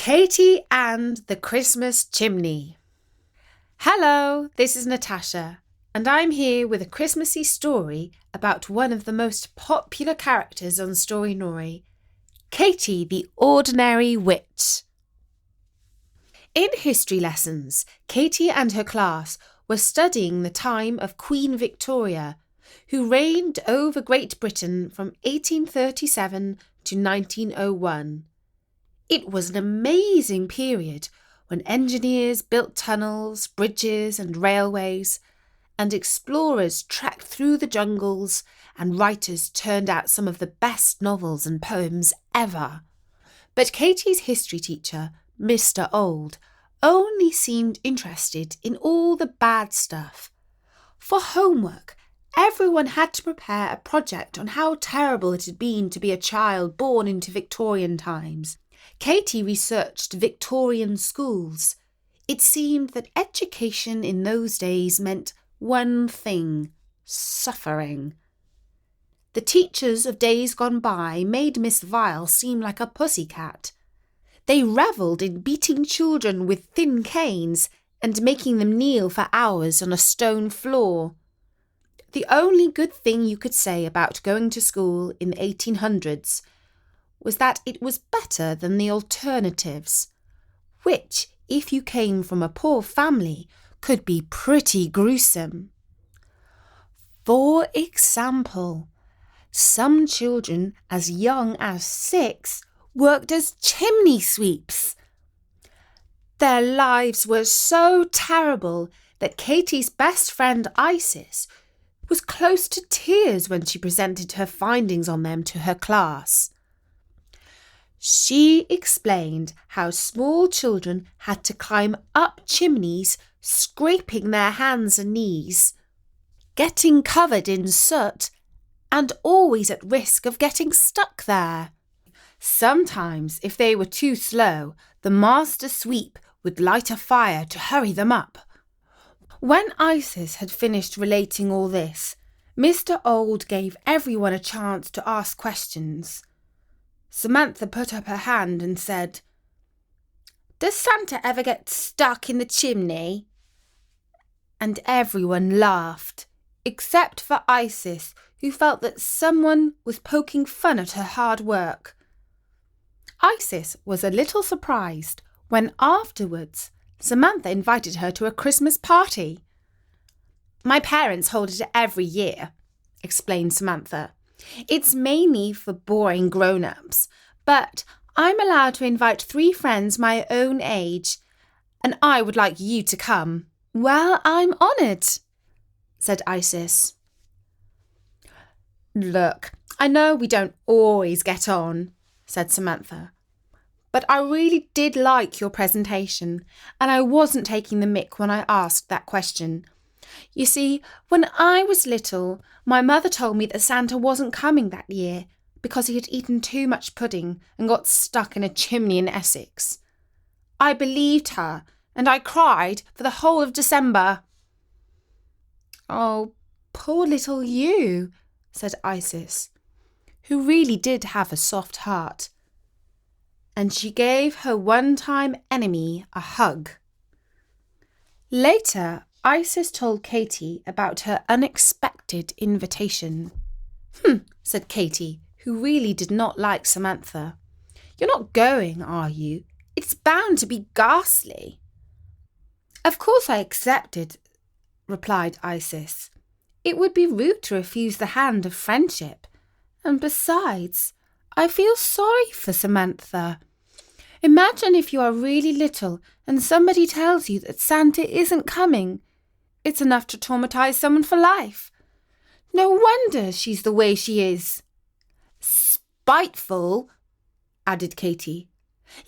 Katie and the Christmas Chimney. Hello, this is Natasha, and I'm here with a Christmassy story about one of the most popular characters on Storynory, Katie the Ordinary Witch. In history lessons, Katie and her class were studying the time of Queen Victoria, who reigned over Great Britain from 1837 to 1901. It was an amazing period when engineers built tunnels, bridges and railways, and explorers trekked through the jungles and writers turned out some of the best novels and poems ever. But Katie's history teacher, Mr. Old, only seemed interested in all the bad stuff. For homework, everyone had to prepare a project on how terrible it had been to be a child born into Victorian times. Katie researched Victorian schools. It seemed that education in those days meant one thing: suffering. The teachers of days gone by made Miss Vile seem like a pussycat. They revelled in beating children with thin canes and making them kneel for hours on a stone floor. The only good thing you could say about going to school in the 1800s was that it was better than the alternatives, which, if you came from a poor family, could be pretty gruesome. For example, some children as young as 6 worked as chimney sweeps. Their lives were so terrible that Katie's best friend Isis was close to tears when she presented her findings on them to her class. She explained how small children had to climb up chimneys, scraping their hands and knees, getting covered in soot, and always at risk of getting stuck there. Sometimes, if they were too slow, the master sweep would light a fire to hurry them up. When Isis had finished relating all this, Mr. Old gave everyone a chance to ask questions. Samantha put up her hand and said, "Does Santa ever get stuck in the chimney?" And everyone laughed, except for Isis, who felt that someone was poking fun at her hard work. Isis was a little surprised when afterwards Samantha invited her to a Christmas party. "My parents hold it every year," explained Samantha. "It's mainly for boring grown-ups, but I'm allowed to invite 3 friends my own age, and I would like you to come." "Well, I'm honoured," said Isis. "Look, I know we don't always get on," said Samantha, "but I really did like your presentation, and I wasn't taking the mick when I asked that question. You see, when I was little, my mother told me that Santa wasn't coming that year because he had eaten too much pudding and got stuck in a chimney in Essex. I believed her, and I cried for the whole of December." "Oh, poor little you," said Isis, who really did have a soft heart. And she gave her one-time enemy a hug. Later, Isis told Katie about her unexpected invitation. Said Katie, who really did not like Samantha. "You're not going, are you? It's bound to be ghastly." "Of course I accepted," replied Isis. "It would be rude to refuse the hand of friendship. And besides, I feel sorry for Samantha. Imagine if you are really little and somebody tells you that Santa isn't coming. It's enough to traumatize someone for life. No wonder she's the way she is." "Spiteful," added Katie.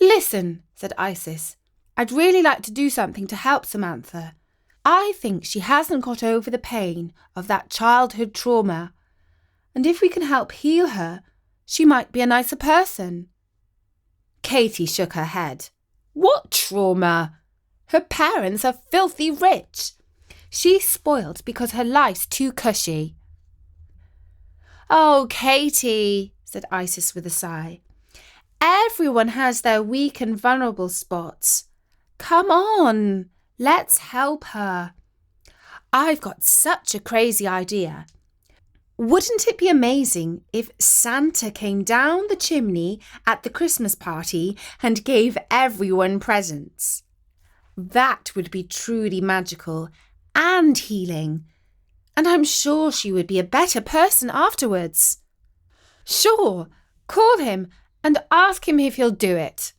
"Listen," said Isis, "I'd really like to do something to help Samantha. I think she hasn't got over the pain of that childhood trauma, and if we can help heal her, she might be a nicer person." Katie shook her head. "What trauma? Her parents are filthy rich. She's spoiled because her life's too cushy." "Oh, Katie," said Isis with a sigh. Everyone has their weak and vulnerable spots. Come on, let's help her. I've got such a crazy idea. Wouldn't it be amazing if Santa came down the chimney at the Christmas party and gave everyone presents? That would be truly magical and healing, and I'm sure she would be a better person afterwards. Sure, call him and ask him if he'll do it.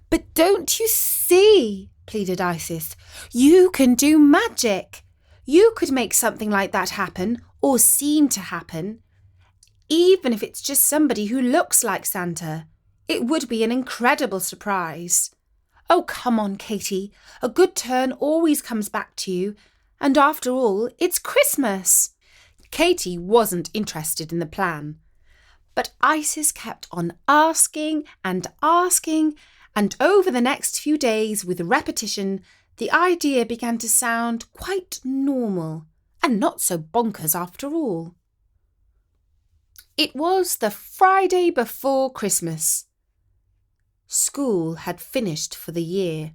But don't you see, pleaded Isis, you can do magic. You could make something like that happen, or seem to happen. Even if it's just somebody who looks like Santa, it would be an incredible surprise. Oh, come on, Katie. A good turn always comes back to you. And after all, it's Christmas. Katie wasn't interested in the plan. But Isis kept on asking, and over the next few days, with repetition, the idea began to sound quite normal and not so bonkers after all. It was the Friday before Christmas. School had finished for the year.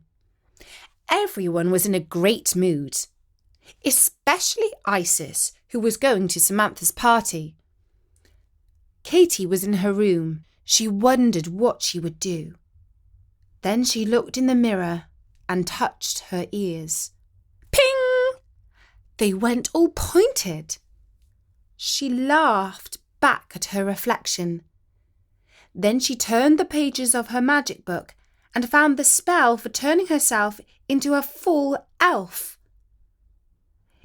Everyone was in a great mood, especially Isis, who was going to Samantha's party. Katie was in her room. She wondered what she would do. Then she looked in the mirror and touched her ears. Ping! They went all pointed. She laughed back at her reflection. Then she turned the pages of her magic book and found the spell for turning herself into a full elf.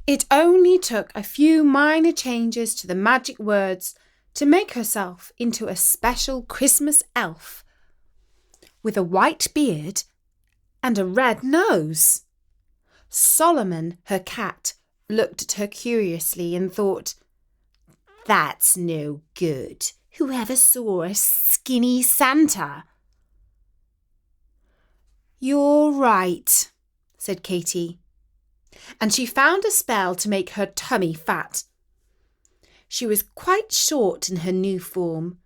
It only took a few minor changes to the magic words to make herself into a special Christmas elf with a white beard and a red nose. Solomon, her cat, looked at her curiously and thought, "That's no good. Whoever saw a skinny Santa?" "You're right," said Katie, and she found a spell to make her tummy fat. She was quite short in her new form,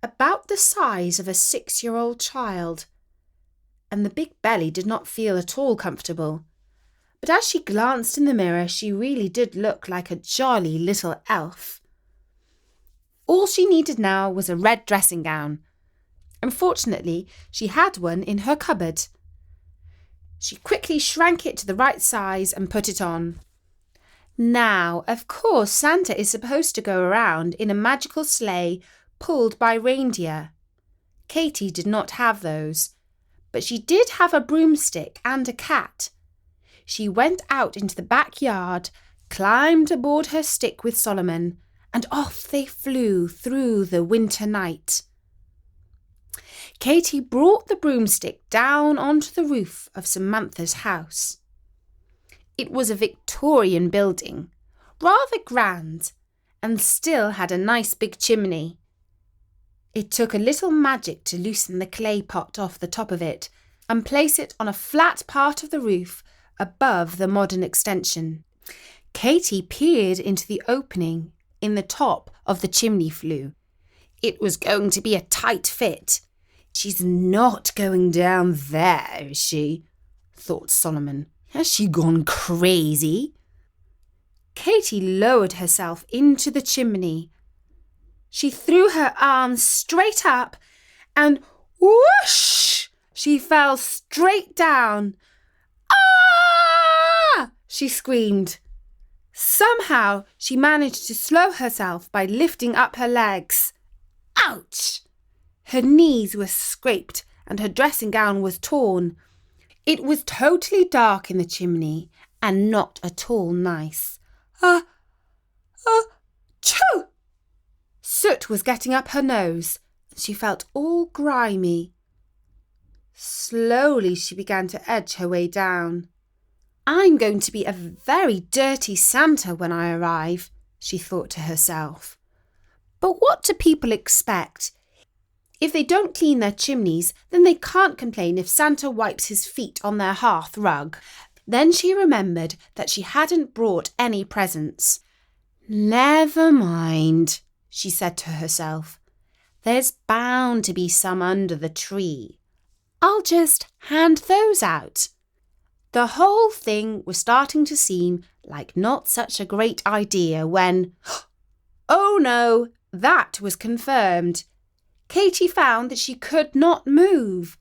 about the size of a 6-year-old child, and the big belly did not feel at all comfortable. But as she glanced in the mirror, she really did look like a jolly little elf. All she needed now was a red dressing gown. Unfortunately, she had one in her cupboard. She quickly shrank it to the right size and put it on. Now, of course, Santa is supposed to go around in a magical sleigh pulled by reindeer. Katie did not have those, but she did have a broomstick and a cat. She went out into the backyard, climbed aboard her stick with Solomon, and off they flew through the winter night. Katie brought the broomstick down onto the roof of Samantha's house. It was a Victorian building, rather grand, and still had a nice big chimney. It took a little magic to loosen the clay pot off the top of it and place it on a flat part of the roof above the modern extension. Katie peered into the opening in the top of the chimney flue. It was going to be a tight fit. "She's not going down there, is she?" thought Solomon. "Has she gone crazy?" Katie lowered herself into the chimney. She threw her arms straight up and whoosh! She fell straight down. "Ah!" she screamed. Somehow she managed to slow herself by lifting up her legs. Ouch! Her knees were scraped and her dressing gown was torn. It was totally dark in the chimney and not at all nice. Choo! Soot was getting up her nose and she felt all grimy. Slowly she began to edge her way down. "I'm going to be a very dirty Santa when I arrive," she thought to herself. But what do people expect? If they don't clean their chimneys, then they can't complain if Santa wipes his feet on their hearth rug. Then she remembered that she hadn't brought any presents. "Never mind," she said to herself. There's bound to be some under the tree. I'll just hand those out. The whole thing was starting to seem like not such a great idea when, oh no, that was confirmed. Katy found that she could not move.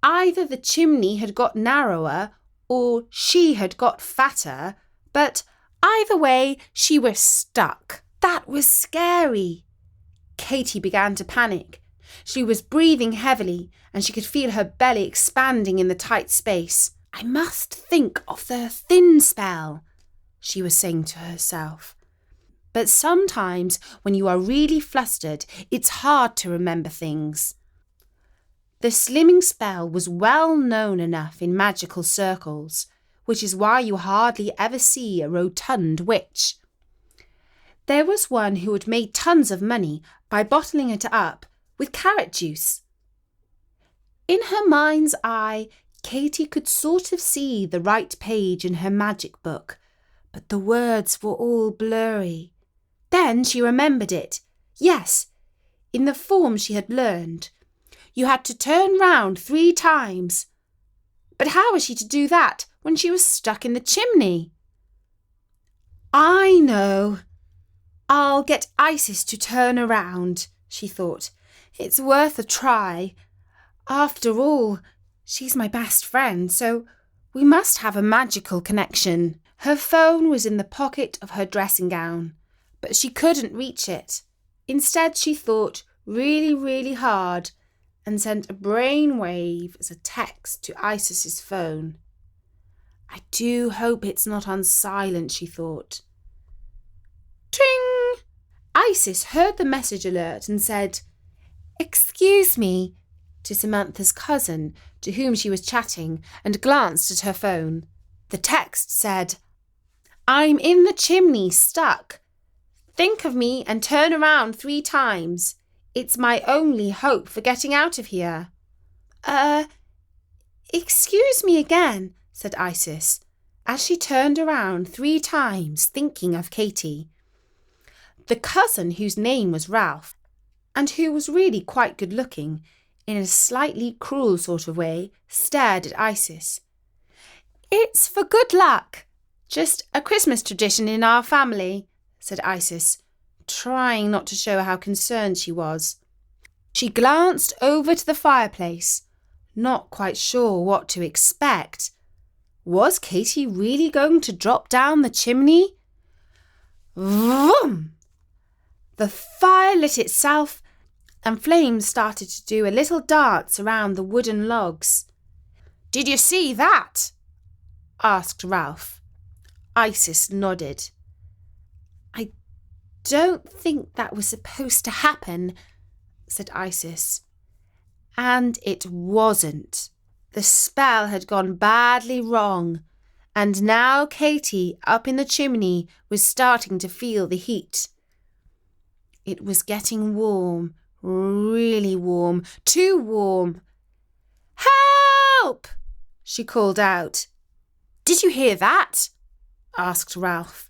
Either the chimney had got narrower or she had got fatter, but either way, she was stuck. That was scary. Katy began to panic. She was breathing heavily and she could feel her belly expanding in the tight space. I must think of the thin spell, she was saying to herself. But sometimes when you are really flustered, it's hard to remember things. The slimming spell was well known enough in magical circles, which is why you hardly ever see a rotund witch. There was one who had made tons of money by bottling it up with carrot juice. In her mind's eye, Katy could sort of see the right page in her magic book, but the words were all blurry. Then she remembered it. Yes, in the form she had learned. You had to turn round 3 times. But how was she to do that when she was stuck in the chimney? I know. I'll get Isis to turn around, she thought. It's worth a try. After all, she's my best friend, so we must have a magical connection. Her phone was in the pocket of her dressing gown, but she couldn't reach it. Instead, she thought really, really hard and sent a brainwave as a text to Isis's phone. I do hope it's not on silent, she thought. Tring! Isis heard the message alert and said, "Excuse me," to Samantha's cousin, to whom she was chatting, and glanced at her phone. The text said, "I'm in the chimney, stuck. Think of me and turn around 3 times. It's my only hope for getting out of here." Excuse me again," said Isis, as she turned around 3 times, thinking of Katy. The cousin, whose name was Ralph, and who was really quite good-looking, in a slightly cruel sort of way, stared at Isis. "It's for good luck. Just a Christmas tradition in our family," said Isis, trying not to show how concerned she was. She glanced over to the fireplace, not quite sure what to expect. Was Katy really going to drop down the chimney? Vroom! The fire lit itself, and flames started to do a little dance around the wooden logs. "Did you see that?" asked Ralph. Isis nodded. "I don't think that was supposed to happen," said Isis. And it wasn't. The spell had gone badly wrong, and now Katy, up in the chimney, was starting to feel the heat. It was getting warm, really warm, too warm. "Help!" she called out. "Did you hear that?" asked Ralph.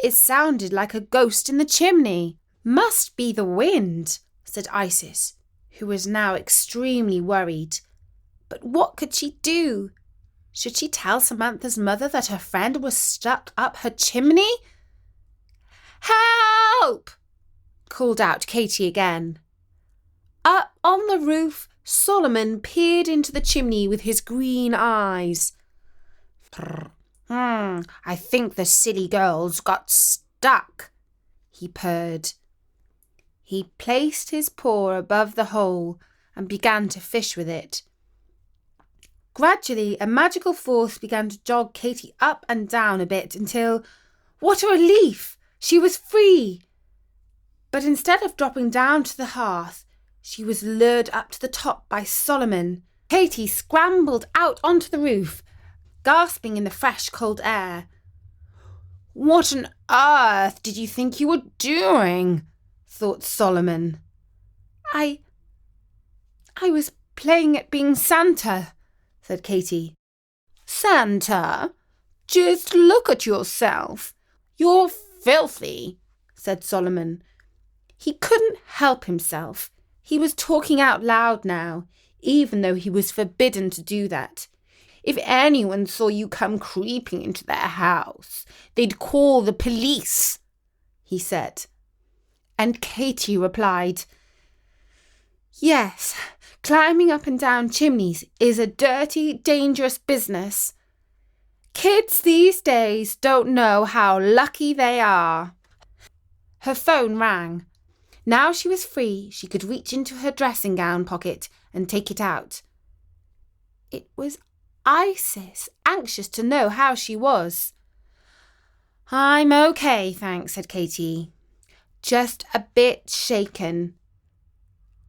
"It sounded like a ghost in the chimney." "Must be the wind," said Isis, who was now extremely worried. But what could she do? Should she tell Samantha's mother that her friend was stuck up her chimney? "Help!" called out Katy again. Up on the roof, Solomon peered into the chimney with his green eyes. I think the silly girls got stuck," he purred. He placed his paw above the hole and began to fish with it. Gradually, a magical force began to jog Katy up and down a bit until, what a relief! She was free. But instead of dropping down to the hearth, she was lured up to the top by Solomon. Katy scrambled out onto the roof, gasping in the fresh, cold air. "What on earth did you think you were doing?" thought Solomon. I was playing at being Santa," said Katy. "Santa? Just look at yourself. You're filthy," said Solomon. He couldn't help himself. He was talking out loud now, even though he was forbidden to do that. If anyone saw you come creeping into their house, they'd call the police, he said. And Katie replied, "Yes, climbing up and down chimneys is a dirty, dangerous business. Kids these days don't know how lucky they are." Her phone rang. Now she was free, she could reach into her dressing gown pocket and take it out. It was Isis, anxious to know how she was. "I'm okay, thanks," said Katie. "Just a bit shaken.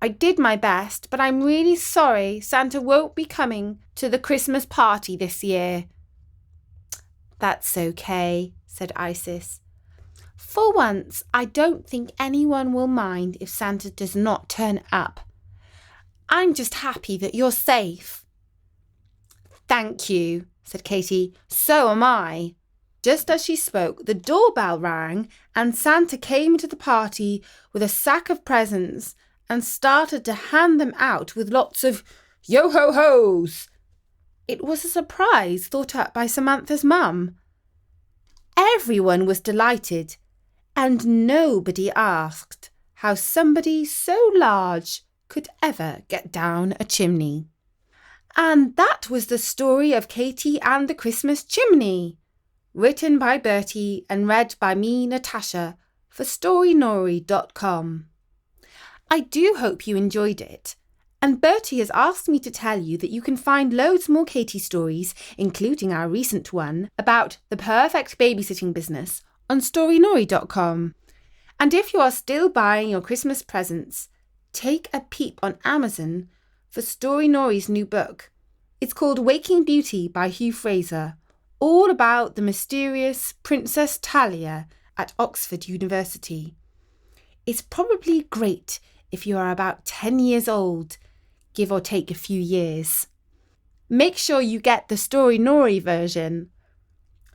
I did my best, but I'm really sorry Santa won't be coming to the Christmas party this year." "That's okay," said Isis. "For once, I don't think anyone will mind if Santa does not turn up. I'm just happy that you're safe." "Thank you," said Katie. "So am I." Just as she spoke, the doorbell rang and Santa came to the party with a sack of presents and started to hand them out with lots of yo-ho-hos. It was a surprise thought up by Samantha's mum. Everyone was delighted, and nobody asked how somebody so large could ever get down a chimney. And that was the story of Katie and the Christmas chimney, written by Bertie and read by me, Natasha, for Storynory.com. I do hope you enjoyed it. And Bertie has asked me to tell you that you can find loads more Katie stories, including our recent one about the perfect babysitting business, on Storynory.com. And if you are still buying your Christmas presents, take a peep on Amazon for Storynory's new book. It's called Waking Beauty by Hugh Fraser, all about the mysterious Princess Talia at Oxford University. It's probably great if you are about 10 years old, give or take a few years. Make sure you get the Storynory version.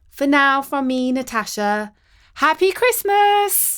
For now, from me, Natasha, Happy Christmas!